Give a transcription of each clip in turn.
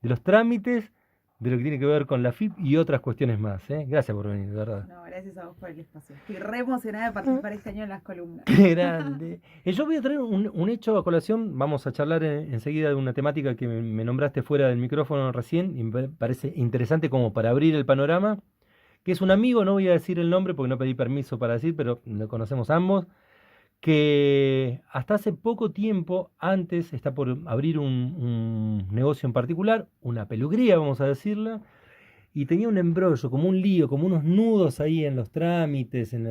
de los trámites, de lo que tiene que ver con la FIP y otras cuestiones más. Gracias por venir, de verdad. No, gracias a vos por el espacio. Estoy re emocionada de participar este año en las columnas. Qué grande. Yo voy a traer un hecho a colación. Vamos a charlar enseguida de una temática que me nombraste fuera del micrófono recién y me parece interesante como para abrir el panorama. Que es un amigo, no voy a decir el nombre porque no pedí permiso para decir, pero lo conocemos ambos, que hasta hace poco tiempo antes está por abrir un negocio en particular, una peluquería, vamos a decirla, y tenía un embrollo, como un lío, como unos nudos ahí en los trámites, en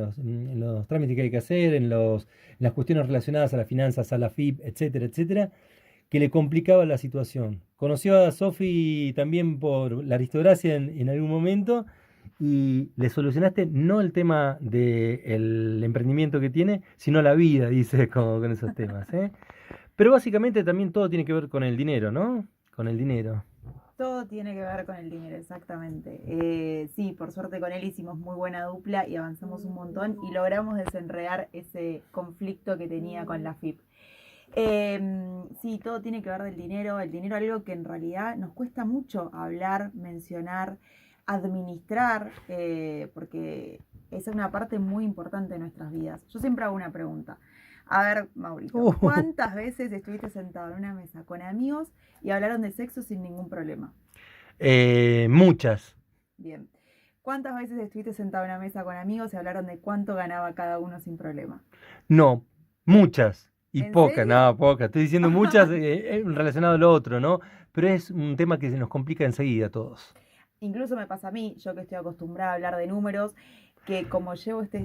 los trámites que hay que hacer, en las cuestiones relacionadas a las finanzas, a la FIP, etcétera, etcétera, que le complicaba la situación. Conoció a Sofi también por la aristocracia en algún momento y le solucionaste no el tema del emprendimiento que tiene, sino la vida, dice, con esos temas, ¿eh? Pero básicamente también todo tiene que ver con el dinero, ¿no? Con el dinero. Todo tiene que ver con el dinero, exactamente. Sí, por suerte con él hicimos muy buena dupla y avanzamos un montón y logramos desenredar ese conflicto que tenía con la FIP. Sí, todo tiene que ver del dinero. El dinero es algo que en realidad nos cuesta mucho hablar, mencionar, administrar, porque es una parte muy importante de nuestras vidas. Yo siempre hago una pregunta. A ver, Maurito, Uh, ¿cuántas veces estuviste sentado en una mesa con amigos y hablaron de sexo sin ningún problema? muchas. Bien. ¿Cuántas veces estuviste sentado en una mesa con amigos y hablaron de cuánto ganaba cada uno sin problema? No, muchas. Y ¿En pocas, serio? no, pocas. Estoy diciendo muchas relacionado a lo otro, ¿no? Pero es un tema que se nos complica enseguida a todos. Incluso me pasa a mí, yo que estoy acostumbrada a hablar de números, que como llevo este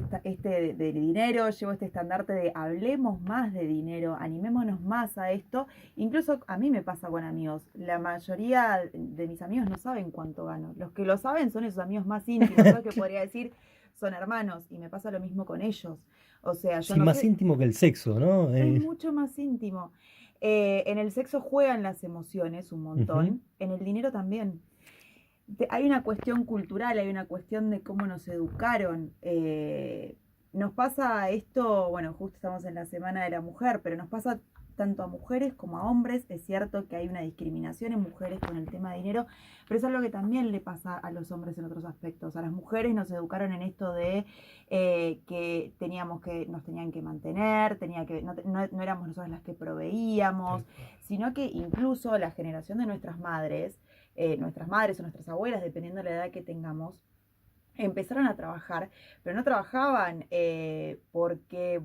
de dinero, llevo este estandarte de hablemos más de dinero, animémonos más a esto, incluso a mí me pasa con amigos, la mayoría de mis amigos no saben cuánto gano, los que lo saben son esos amigos más íntimos, los que podría decir son hermanos, y me pasa lo mismo con ellos, o sea, yo Sí, no más sé, íntimo que el sexo, ¿no? es mucho más íntimo. En el sexo juegan las emociones un Ujú. montón, en el dinero también. Hay una cuestión cultural, hay una cuestión de cómo nos educaron. Nos pasa esto, bueno, justo estamos en la Semana de la Mujer, pero nos pasa tanto a mujeres como a hombres. Es cierto que hay una discriminación en mujeres con el tema de dinero, pero es algo que también le pasa a los hombres en otros aspectos. A las mujeres nos educaron en esto de que teníamos que, nos tenían que mantener, no éramos nosotras las que proveíamos, sino que incluso la generación de nuestras madres o nuestras abuelas, dependiendo de la edad que tengamos, empezaron a trabajar, pero no trabajaban porque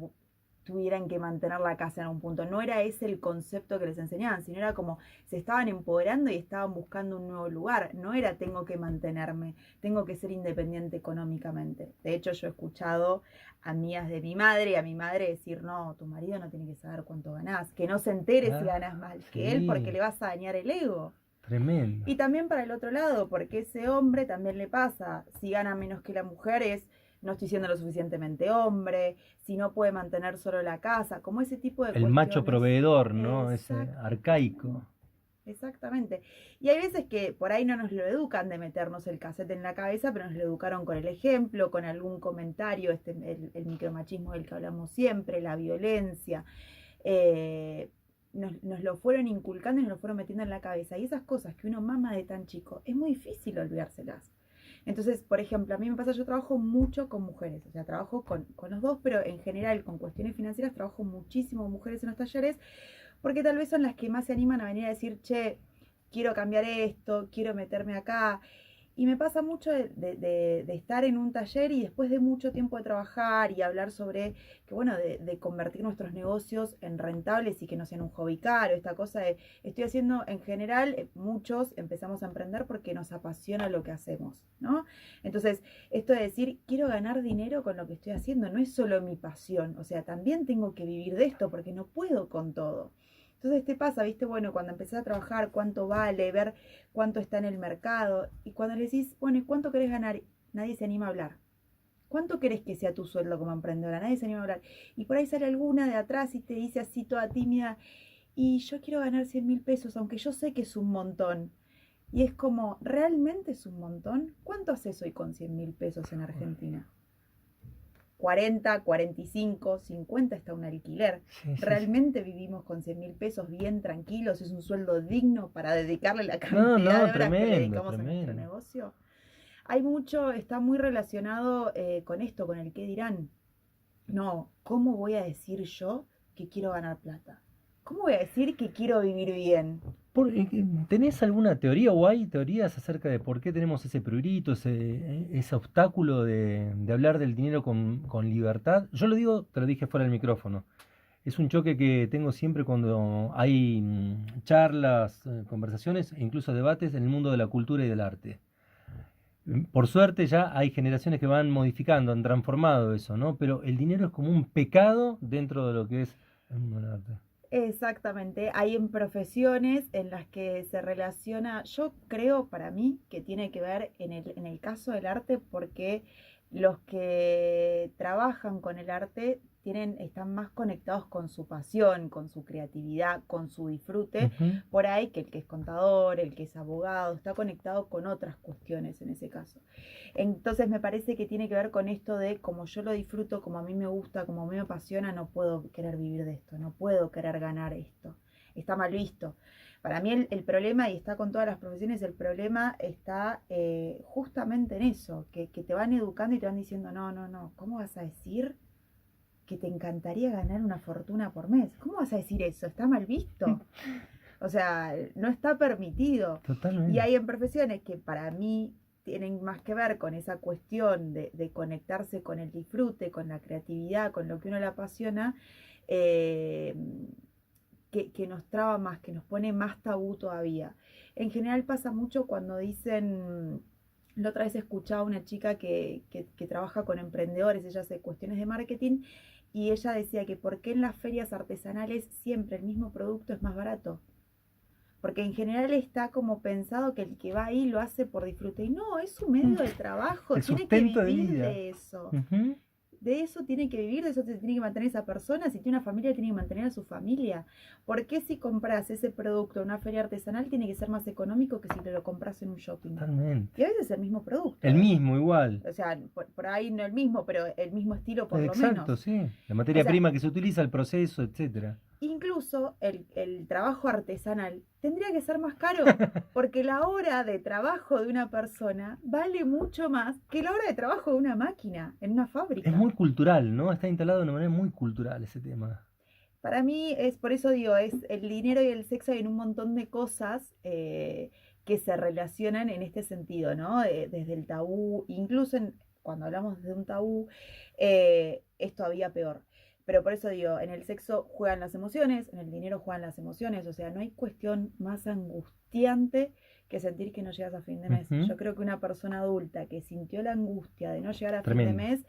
tuvieran que mantener la casa en un punto. No era ese el concepto que les enseñaban, sino era como se estaban empoderando y estaban buscando un nuevo lugar. No era tengo que mantenerme, tengo que ser independiente económicamente. De hecho, yo he escuchado amigas de mi madre y a mi madre decir, no, tu marido no tiene que saber cuánto ganás, que no se entere si Ah, ganas más que él porque sí, le vas a dañar el ego. tremendo. Y también para el otro lado, porque ese hombre también le pasa, si gana menos que la mujer es, no estoy siendo lo suficientemente hombre, si no puede mantener solo la casa, como ese tipo de El macho cuestiones. proveedor, ¿no? Ese Exactamente. arcaico. Exactamente. Y hay veces que por ahí no nos lo educan de meternos el cassette en la cabeza, pero nos lo educaron con el ejemplo, con algún comentario, el micromachismo del que hablamos siempre, la violencia. eh, nos lo fueron inculcando y nos lo fueron metiendo en la cabeza. Y esas cosas que uno mama de tan chico, es muy difícil olvidárselas. Entonces, por ejemplo, a mí me pasa, yo trabajo mucho con mujeres, o sea, trabajo con los dos, pero en general con cuestiones financieras trabajo muchísimo con mujeres en los talleres, porque tal vez son las que más se animan a venir a decir, che, quiero cambiar esto, quiero meterme acá. Y me pasa mucho de estar en un taller y después de mucho tiempo de trabajar y hablar sobre que, bueno, de convertir nuestros negocios en rentables y que no sean un hobby caro, esta cosa de, estoy haciendo en general, muchos empezamos a emprender porque nos apasiona lo que hacemos, ¿no? Entonces, esto de decir, quiero ganar dinero con lo que estoy haciendo, no es solo mi pasión, o sea, también tengo que vivir de esto porque no puedo con todo. Entonces te pasa, viste, bueno, cuando empezás a trabajar, cuánto vale, ver cuánto está en el mercado. Y cuando le decís, bueno, ¿y cuánto querés ganar? Nadie se anima a hablar. ¿Cuánto querés que sea tu sueldo como emprendedora? Nadie se anima a hablar. Y por ahí sale alguna de atrás y te dice así toda tímida, y yo quiero ganar 100.000 pesos, aunque yo sé que es un montón. Y es como, ¿realmente es un montón? ¿Cuánto haces hoy con 100.000 pesos en Argentina? 40, 45, 50 está un alquiler. Sí, sí, sí. ¿Realmente vivimos con 100.000 pesos bien tranquilos? ¿Es un sueldo digno para dedicarle la No, cantidad no, de horas que le tremendo, dedicamos a nuestro tremendo. negocio? Hay mucho, está muy relacionado con esto, con el qué dirán. No, ¿cómo voy a decir yo que quiero ganar plata? ¿Cómo voy a decir que quiero vivir bien? ¿Tenés alguna teoría o hay teorías acerca de por qué tenemos ese prurito, ese obstáculo de hablar del dinero con libertad? Yo lo digo, te lo dije fuera del micrófono. Es un choque que tengo siempre cuando hay charlas, conversaciones e incluso debates en el mundo de la cultura y del arte. Por suerte ya hay generaciones que van modificando, han transformado eso, ¿no? Pero el dinero es como un pecado dentro de lo que es el mundo del arte. Exactamente, hay en profesiones en las que se relaciona, yo creo para mí que tiene que ver en el caso del arte porque los que trabajan con el arte están más conectados con su pasión, con su creatividad, con su disfrute, Ujú. por ahí que el que es contador, el que es abogado, está conectado con otras cuestiones en ese caso. Entonces me parece que tiene que ver con esto de como yo lo disfruto, como a mí me gusta, como a mí me apasiona, no puedo querer vivir de esto, no puedo querer ganar esto. Está mal visto. Para mí el problema, y está con todas las profesiones, el problema está justamente en eso, que te van educando y te van diciendo, no, no, no, ¿cómo vas a decir que te encantaría ganar una fortuna por mes? ¿Cómo vas a decir eso? Está mal visto. O sea, no está permitido. Y Totalmente. hay en profesiones que para mí tienen más que ver con esa cuestión de conectarse con el disfrute, con la creatividad, con lo que uno le apasiona, eh, que nos traba más, que nos pone más tabú todavía. En general pasa mucho cuando dicen, la otra vez escuchaba a una chica que trabaja con emprendedores, ella hace cuestiones de marketing, y ella decía que por qué en las ferias artesanales siempre el mismo producto es más barato. Porque en general está como pensado que el que va ahí lo hace por disfrute. Y no, es su medio de trabajo, El tiene que sustento de vivir vida. de eso. Ujú. De eso tiene que vivir, de eso se tiene que mantener esa persona. Si tiene una familia, tiene que mantener a su familia. ¿Por qué si compras ese producto en una feria artesanal tiene que ser más económico que si lo compras en un shopping? Totalmente. Y a veces es el mismo producto, El ¿eh? mismo, igual. O sea, por ahí no el mismo, pero el mismo estilo por lo Exacto, menos. sí. La O materia sea, prima que se utiliza, el proceso, etcétera. incluso el trabajo artesanal tendría que ser más caro, porque la hora de trabajo de una persona vale mucho más que la hora de trabajo de una máquina en una Es fábrica. muy cultural, ¿no? Está instalado de una manera muy cultural ese tema. Para mí es, por eso digo, es el dinero y el sexo y en un montón de cosas que se relacionan en este sentido, ¿no? Desde el tabú, incluso cuando hablamos de un tabú, es todavía peor. Pero por eso digo, en el sexo juegan las emociones, en el dinero juegan las emociones, o sea, no hay cuestión más angustiante que sentir que no llegas a fin de mes. Ujú. Yo creo que una persona adulta que sintió la angustia de no llegar a fin de Tremendo. mes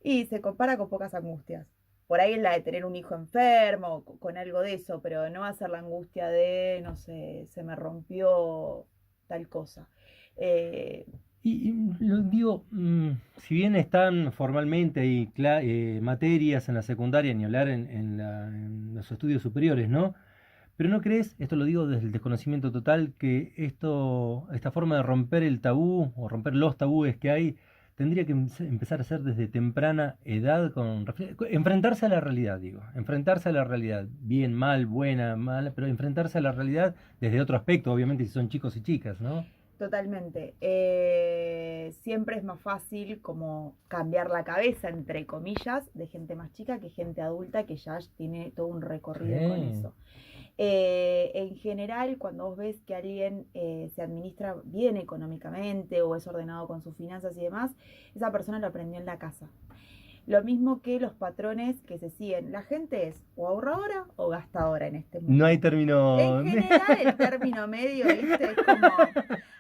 y se compara con pocas angustias. Por ahí es la de tener un hijo enfermo, con algo de eso, pero no va a ser la angustia de, no sé, se me rompió tal cosa. Eh, Lo digo, si bien están formalmente hay materias en la secundaria, ni hablar en los estudios superiores, ¿no? Pero ¿no crees, esto lo digo desde el desconocimiento total, que esta forma de romper el tabú o romper los tabúes que hay, tendría que empezar a ser desde temprana edad, enfrentarse a la realidad, digo, enfrentarse a la realidad, bien, mal, buena, mala, pero enfrentarse a la realidad desde otro aspecto, obviamente si son chicos y chicas, ¿no? Totalmente. Siempre es más fácil como cambiar la cabeza, entre comillas, de gente más chica que gente adulta que ya tiene todo un recorrido con Sí. eso. En general, cuando vos ves que alguien se administra bien económicamente o es ordenado con sus finanzas y demás, esa persona lo aprendió en la casa. Lo mismo que los patrones que se siguen. La gente es o ahorradora o gastadora en este No hay mundo. En término. general, el término medio, ¿viste? Es como,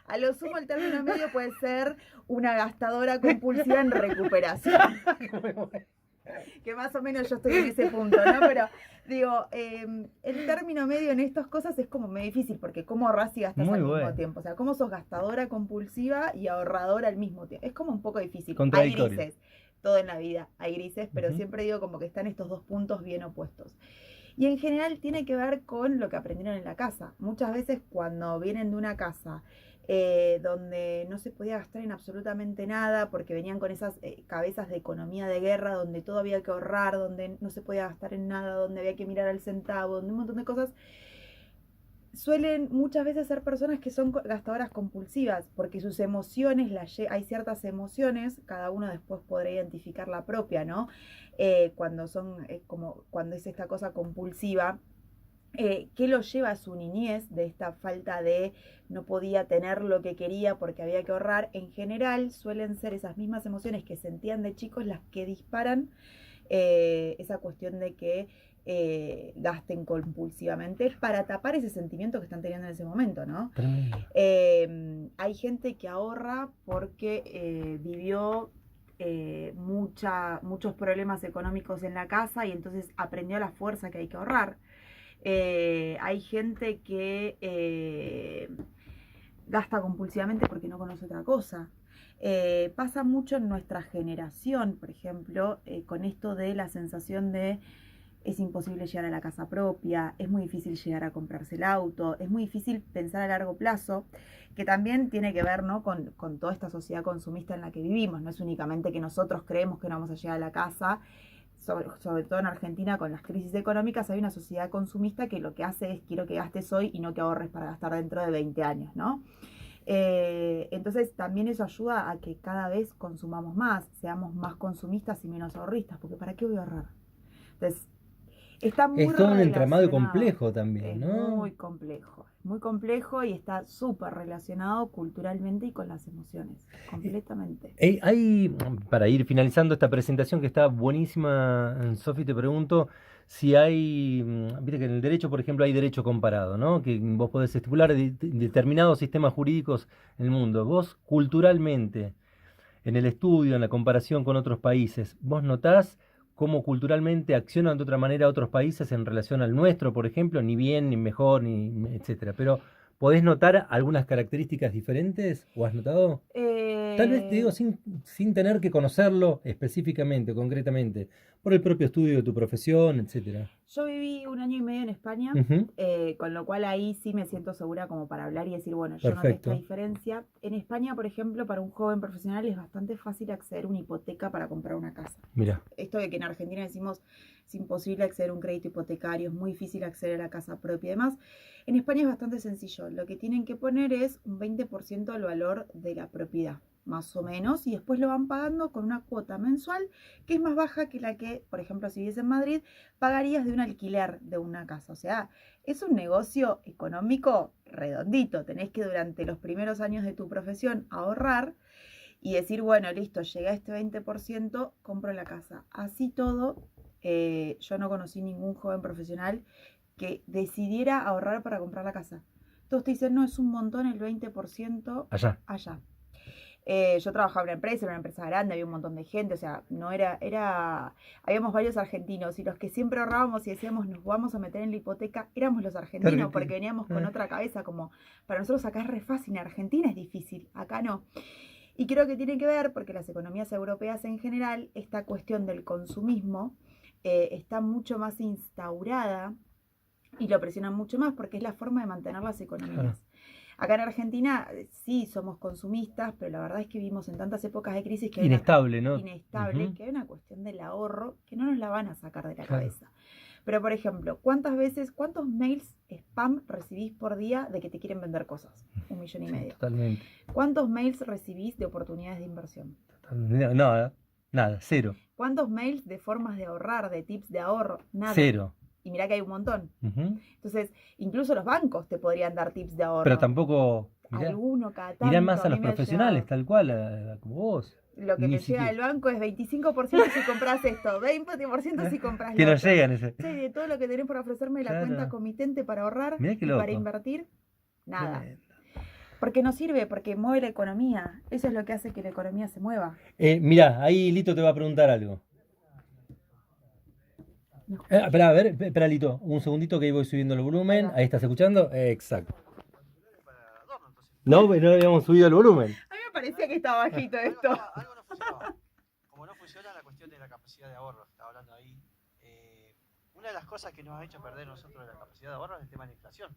a lo sumo el término medio puede ser una gastadora compulsiva en recuperación. Que más o menos yo estoy en ese punto, ¿no? Pero digo, el término medio en estas cosas es como muy difícil, porque ¿cómo ahorras y gastas Muy al mismo bueno. tiempo? O sea, ¿cómo sos gastadora compulsiva y ahorradora al mismo tiempo? Es como un poco difícil. Hay Contradictorio. grises, todo en la vida hay grises, pero Ujú. siempre digo como que están estos dos puntos bien opuestos. Y en general tiene que ver con lo que aprendieron en la casa. Muchas veces cuando vienen de una casa donde no se podía gastar en absolutamente nada porque venían con esas cabezas de economía de guerra, donde todo había que ahorrar, donde no se podía gastar en nada, donde había que mirar al centavo, donde un montón de cosas, suelen muchas veces ser personas que son gastadoras compulsivas, porque sus emociones, hay ciertas emociones, cada uno después podrá identificar la propia, ¿no? Cuando son, como cuando es esta cosa compulsiva, ¿qué lo lleva a su niñez de esta falta de no podía tener lo que quería porque había que ahorrar? En general suelen ser esas mismas emociones que sentían de chicos las que disparan esa cuestión de que gasten compulsivamente para tapar ese sentimiento que están teniendo en ese momento, ¿no? Hay gente que ahorra porque vivió muchos problemas económicos en la casa y entonces aprendió a la fuerza que hay que ahorrar. Hay gente que gasta compulsivamente porque no conoce otra cosa. Pasa mucho en nuestra generación, por ejemplo, con esto de la sensación de es imposible llegar a la casa propia, es muy difícil llegar a comprarse el auto, es muy difícil pensar a largo plazo, que también tiene que ver, ¿no?, con toda esta sociedad consumista en la que vivimos. No es únicamente que nosotros creemos que no vamos a llegar a la casa. Sobre todo en Argentina, con las crisis económicas, hay una sociedad consumista que lo que hace es quiero que gastes hoy y no que ahorres para gastar dentro de 20 años, ¿no? Entonces también eso ayuda a que cada vez consumamos más, seamos más consumistas y menos ahorristas, porque ¿para qué voy a ahorrar? Entonces, está muy Es todo un entramado relacionado, complejo también, es ¿no? muy complejo y está súper relacionado culturalmente y con las emociones, completamente. Para ir finalizando esta presentación que está buenísima, Sofi, te pregunto si hay, viste que en el derecho, por ejemplo, hay derecho comparado, ¿no? Que vos podés estipular determinados sistemas jurídicos en el mundo. Vos, culturalmente, en el estudio, en la comparación con otros países, ¿vos notás cómo culturalmente accionan de otra manera otros países en relación al nuestro, por ejemplo? Ni bien, ni mejor, ni etcétera. Pero, ¿podés notar algunas características diferentes? ¿O has notado? Tal vez te Eh, digo sin tener que conocerlo específicamente, concretamente, por el propio estudio de tu profesión, etcétera. Yo viví 1 año y medio en España, Ujú, con lo cual ahí sí me siento segura como para hablar y decir, bueno, yo noté esta perfecto. diferencia. En España, por ejemplo, para un joven profesional es bastante fácil acceder a una hipoteca para comprar una casa. Mira, Esto de que en Argentina decimos es imposible acceder a un crédito hipotecario, es muy difícil acceder a la casa propia y demás. En España es bastante sencillo. Lo que tienen que poner es un 20% del valor de la propiedad, más o menos, y después lo van pagando con una cuota mensual que es más baja que la que, por ejemplo, si vives en Madrid, pagarías de un alquiler de una casa. O sea, es un negocio económico redondito. Tenés que durante los primeros años de tu profesión ahorrar y decir, bueno, listo, llegué a este 20%, compro la casa. Así todo, yo no conocí ningún joven profesional que decidiera ahorrar para comprar la casa. Todos te dicen, no, es un montón el 20% allá. allá. Yo trabajaba en una empresa grande, había un montón de gente, o sea, no habíamos varios argentinos y los que siempre ahorrábamos y decíamos nos vamos a meter en la hipoteca, éramos los argentinos porque veníamos con otra cabeza, como para nosotros acá es re fácil, en Argentina es difícil, acá no. Y creo que tiene que ver, porque las economías europeas en general, esta cuestión del consumismo está mucho más instaurada y lo presionan mucho más porque es la forma de mantener las economías. Claro. Acá en Argentina sí somos consumistas, pero la verdad es que vivimos en tantas épocas de crisis que hay Inestable, ¿no? inestable, que hay una cuestión del ahorro que no nos la van a sacar de la Claro. cabeza. Pero, por ejemplo, cuántos mails spam recibís por día de que te quieren vender cosas? 1,5 millones. Totalmente. ¿Cuántos mails recibís de oportunidades de inversión? Totalmente. Nada, nada, cero. ¿Cuántos mails de formas de ahorrar, de tips de ahorro? Nada. Cero. Y mirá que hay un montón. Ujú. Entonces, incluso los bancos te podrían dar tips de ahorro. Pero tampoco, Alguno cada tanto. mirá más a mí los me ha profesionales, llegado. tal cual, como vos. Lo que Ni me llega siquiera. del banco es 25% si compras esto, 20% si compras Que lo no otro. llegan ese. Che, de todo lo que tenés para ofrecerme la Claro. cuenta comitente para ahorrar Mirá qué y loco. para invertir, nada. Tremendo. Porque no sirve, porque mueve la economía. Eso es lo que hace que la economía se mueva. Mirá, ahí Lito te va a preguntar algo. No. Espera, a ver, espera Lito, un segundito que ahí voy subiendo el volumen. Ahí va. Ahí estás escuchando. Exacto. No, no habíamos subido el volumen. A mí me parecía que estaba bajito Algo, esto. algo no funcionaba. Como no funciona la cuestión de la capacidad de ahorro, que estaba hablando ahí. Una de las cosas que nos ha hecho perder nosotros la capacidad de ahorro es el tema de la inflación.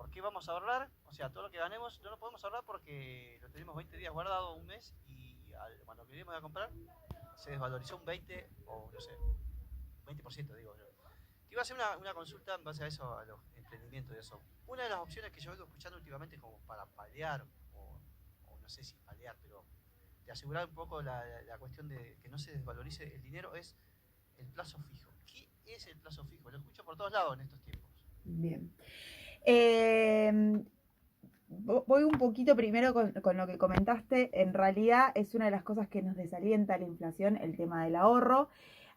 ¿Por qué vamos a ahorrar? O sea, todo lo que ganemos no lo podemos ahorrar porque lo tenemos 20 días guardado, un mes, y cuando queremos a comprar se desvalorizó un 20 o no sé, 20% digo yo. Te iba a hacer una consulta en base a eso, a los emprendimientos y eso. Una de las opciones que yo vengo escuchando últimamente como para paliar, o no sé si paliar, pero de asegurar un poco la cuestión de que no se desvalorice el dinero, es el plazo fijo. ¿Qué es el plazo fijo? Lo escucho por todos lados en estos tiempos. Bien. Voy un poquito primero con lo que comentaste. En realidad es una de las cosas que nos desalienta la inflación, el tema del ahorro.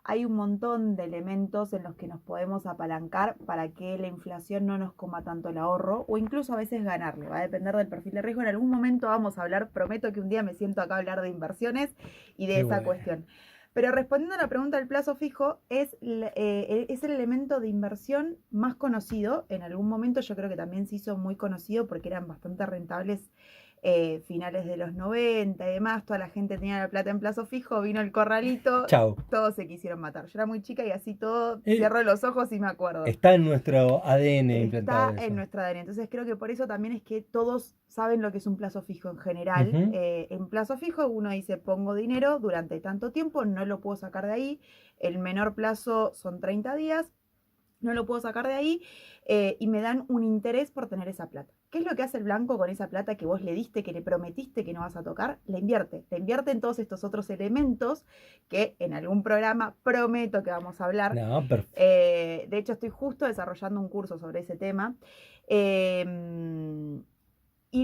Hay un montón de elementos en los que nos podemos apalancar para que la inflación no nos coma tanto el ahorro o incluso a veces ganarle. Va a depender del perfil de riesgo. En algún momento vamos a hablar, prometo que un día me siento acá a hablar de inversiones y de esa cuestión. Pero respondiendo a la pregunta del plazo fijo, es el elemento de inversión más conocido. En algún momento yo creo que también se hizo muy conocido porque eran bastante rentables finales de los 90 y demás. Toda la gente tenía la plata en plazo fijo, vino el corralito, Chao. todos se quisieron matar. Yo era muy chica y así todo, cierro los ojos y me acuerdo. Está en nuestro ADN implantado. Está en nuestro ADN. Entonces creo que por eso también es que todos saben lo que es un plazo fijo en general. En plazo fijo uno dice, pongo dinero durante tanto tiempo, no lo puedo sacar de ahí. El menor plazo son 30 días, no lo puedo sacar de ahí y me dan un interés por tener esa plata. ¿Qué es lo que hace el banco con esa plata que vos le diste, que le prometiste que no vas a tocar? La invierte en todos estos otros elementos que en algún programa prometo que vamos a hablar. No, perfecto. De hecho, estoy justo desarrollando un curso sobre ese tema. Y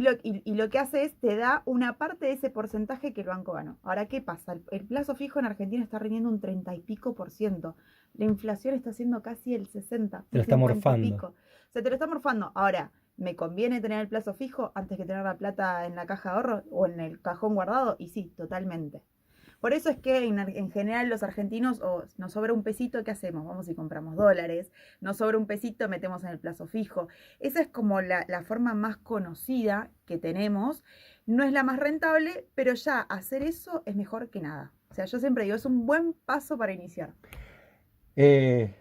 lo que hace es, te da una parte de ese porcentaje que el banco ganó. Ahora, ¿qué pasa? El plazo fijo en Argentina está rindiendo un 30 y pico %. La inflación está haciendo casi el 60. Te lo está morfando. Pico. O sea, te lo está morfando. Ahora, ¿me conviene tener el plazo fijo antes que tener la plata en la caja de ahorro o en el cajón guardado? Y sí, totalmente. Por eso es que en general los argentinos, nos sobra un pesito, ¿qué hacemos? Vamos y compramos dólares, nos sobra un pesito, metemos en el plazo fijo. Esa es como la forma más conocida que tenemos. No es la más rentable, pero ya hacer eso es mejor que nada. O sea, yo siempre digo, es un buen paso para iniciar. En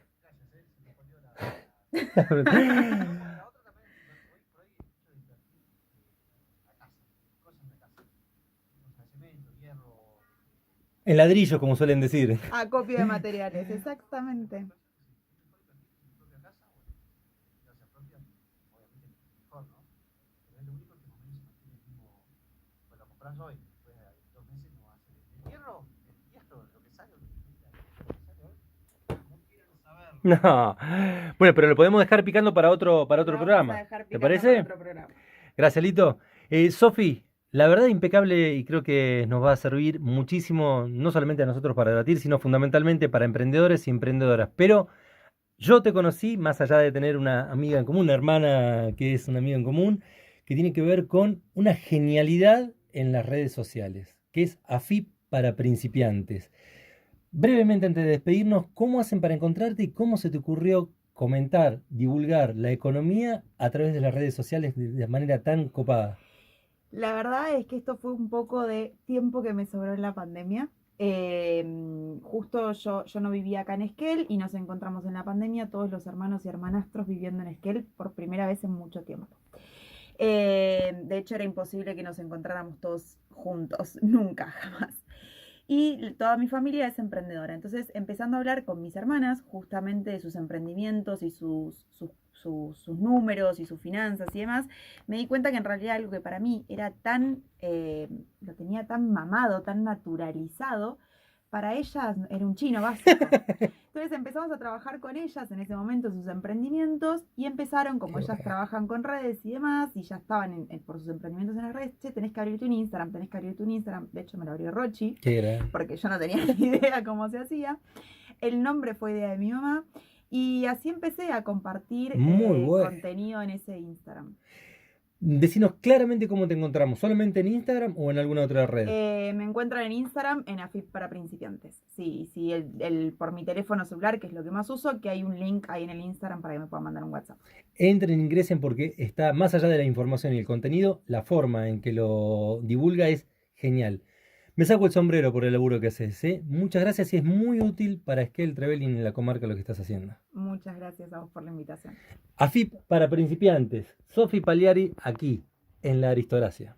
ladrillos, como suelen decir. Acopio de materiales, exactamente. No. Bueno, pero lo podemos dejar picando para otro programa. ¿Te parece? Gracias, Lito. Sofi, la verdad impecable y creo que nos va a servir muchísimo, no solamente a nosotros para debatir, sino fundamentalmente para emprendedores y emprendedoras. Pero yo te conocí, más allá de tener una amiga en común, una hermana que es una amiga en común, que tiene que ver con una genialidad en las redes sociales, que es AFIP para principiantes. Brevemente, antes de despedirnos, ¿cómo hacen para encontrarte y cómo se te ocurrió comentar, divulgar la economía a través de las redes sociales de manera tan copada? La verdad es que esto fue un poco de tiempo que me sobró en la pandemia. Justo yo no vivía acá en Esquel y nos encontramos en la pandemia todos los hermanos y hermanastros viviendo en Esquel por primera vez en mucho tiempo. De hecho era imposible que nos encontráramos todos juntos, nunca, jamás. Y toda mi familia es emprendedora. Entonces, empezando a hablar con mis hermanas justamente de sus emprendimientos y sus números y sus finanzas y demás, me di cuenta que en realidad algo que para mí era lo tenía tan mamado, tan naturalizado, para ellas era un chino básico. Entonces empezamos a trabajar con ellas en ese momento sus emprendimientos y empezaron, como ellas trabajan con redes y demás, y ya estaban por sus emprendimientos en las redes, che, tenés que abrirte un Instagram. De hecho me lo abrió Rochi, porque yo no tenía ni idea cómo se hacía. El nombre fue idea de mi mamá y así empecé a compartir contenido en ese Instagram. Decinos claramente cómo te encontramos, ¿solamente en Instagram o en alguna otra red? Me encuentran en Instagram en AFIP para principiantes. Sí, por mi teléfono celular, que es lo que más uso, que hay un link ahí en el Instagram para que me puedan mandar un WhatsApp. Entren, ingresen porque está más allá de la información y el contenido, la forma en que lo divulga es genial. Me saco el sombrero por el laburo que haces, ¿eh? Muchas gracias y es muy útil para Esquel, Trevelin en la comarca lo que estás haciendo. Muchas gracias a vos por la invitación. AFIP para principiantes. Sofi Pagliari aquí, en la Aristocracia.